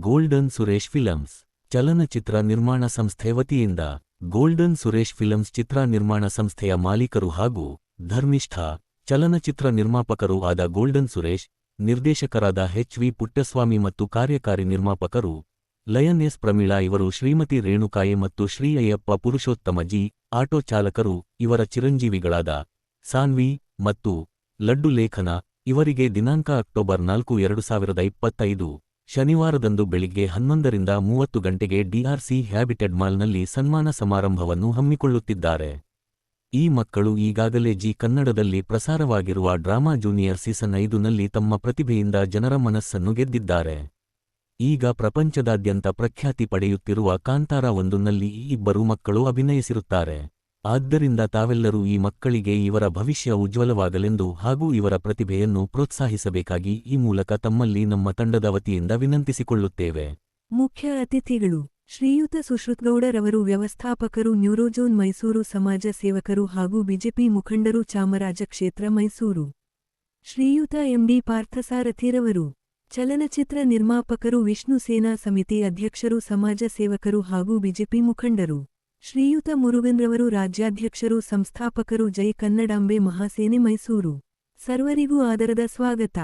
Golden Suresh films ಚಲನಚಿತ್ರ ನಿರ್ಮಾಣ ಸಂಸ್ಥೆ ವತಿಯಿಂದ ಗೋಲ್ಡನ್ ಸುರೇಶ್ ಫಿಲಮ್ಸ್ ಚಿತ್ರ ನಿರ್ಮಾಣ ಸಂಸ್ಥೆಯ ಮಾಲೀಕರು ಹಾಗೂ ಧರ್ಮಿಷ್ಠ ಚಲನಚಿತ್ರ ನಿರ್ಮಾಪಕರೂ ಆದ ಗೋಲ್ಡನ್ ಸುರೇಶ್, ನಿರ್ದೇಶಕರಾದ ಎಚ್.ವಿ. ಪುಟ್ಟಸ್ವಾಮಿ ಮತ್ತು ಕಾರ್ಯಕಾರಿ ನಿರ್ಮಾಪಕರು ಲಯನ್ ಎಸ್. ಪ್ರಮೀಳಾ ಇವರು ಶ್ರೀಮತಿ ರೇಣುಕಾಯೆ ಮತ್ತು ಶ್ರೀ ಅಯ್ಯಪ್ಪ ಪುರುಷೋತ್ತಮ ಜಿ. ಆಟೋ ಚಾಲಕರು ಇವರ ಚಿರಂಜೀವಿಗಳಾದ ಸಾನ್ವಿ ಮತ್ತು ಲಡ್ಡು ಲೇಖನ ಇವರಿಗೆ ದಿನಾಂಕ ಅಕ್ಟೋಬರ್ 4, 2025 ಶನಿವಾರದಂದು ಬೆಳಿಗ್ಗೆ 11ರಿಂದ 30 ಗಂಟೆಗೆ ಡಿಆರ್ಸಿ ಹ್ಯಾಬಿಟೆಡ್ ಮಾಲ್ನಲ್ಲಿ ಸನ್ಮಾನ ಸಮಾರಂಭವನ್ನು ಹಮ್ಮಿಕೊಳ್ಳುತ್ತಿದ್ದಾರೆ. ಈ ಮಕ್ಕಳು ಈಗಾಗಲೇ ಜಿ ಕನ್ನಡದಲ್ಲಿ ಪ್ರಸಾರವಾಗಿರುವ ಡ್ರಾಮಾ ಜೂನಿಯರ್ ಸೀಸನ್ 5ನಲ್ಲಿ ತಮ್ಮ ಪ್ರತಿಭೆಯಿಂದ ಜನರ ಮನಸ್ಸನ್ನು ಗೆದ್ದಿದ್ದಾರೆ. ಈಗ ಪ್ರಪಂಚದಾದ್ಯಂತ ಪ್ರಖ್ಯಾತಿ ಪಡೆಯುತ್ತಿರುವ ಕಾಂತಾರ 1ನಲ್ಲಿ ಈ ಇಬ್ಬರು ಮಕ್ಕಳು ಅಭಿನಯಿಸಿರುತ್ತಾರೆ. ಆದ್ದರಿಂದ ತಾವೆಲ್ಲರೂ ಈ ಮಕ್ಕಳಿಗೆ ಇವರ ಭವಿಷ್ಯ ಉಜ್ವಲವಾಗಲೆಂದು ಹಾಗೂ ಇವರ ಪ್ರತಿಭೆಯನ್ನು ಪ್ರೋತ್ಸಾಹಿಸಬೇಕಾಗಿ ಈ ಮೂಲಕ ತಮ್ಮಲ್ಲಿ ನಮ್ಮ ತಂಡದ ವತಿಯಿಂದ ವಿನಂತಿಸಿಕೊಳ್ಳುತ್ತೇವೆ. ಮುಖ್ಯ ಅತಿಥಿಗಳು: ಶ್ರೀಯುತ ಸುಶ್ರುತಗೌಡರವರು, ವ್ಯವಸ್ಥಾಪಕರು, ನ್ಯೂರೋಜೋನ್ ಮೈಸೂರು, ಸಮಾಜ ಸೇವಕರು ಹಾಗೂ ಬಿಜೆಪಿ ಮುಖಂಡರು, ಚಾಮರಾಜ ಕ್ಷೇತ್ರ ಮೈಸೂರು. ಶ್ರೀಯುತ ಎಂಡಿ ಪಾರ್ಥಸಾರಥಿರವರು, ಚಲನಚಿತ್ರ ನಿರ್ಮಾಪಕರು, ವಿಷ್ಣು ಸೇನಾ ಸಮಿತಿ ಅಧ್ಯಕ್ಷರು, ಸಮಾಜ ಸೇವಕರು ಹಾಗೂ ಬಿಜೆಪಿ ಮುಖಂಡರು. ಶ್ರೀಯುತ ಮುರುಗನ್ರವರು, ರಾಜ್ಯಾಧ್ಯಕ್ಷರು, ಸಂಸ್ಥಾಪಕರು, ಜೈ ಕನ್ನಡಾಂಬೆ ಮಹಾಸೇನೆ ಮೈಸೂರು. ಸರ್ವರಿಗೂ ಆದರದ ಸ್ವಾಗತ.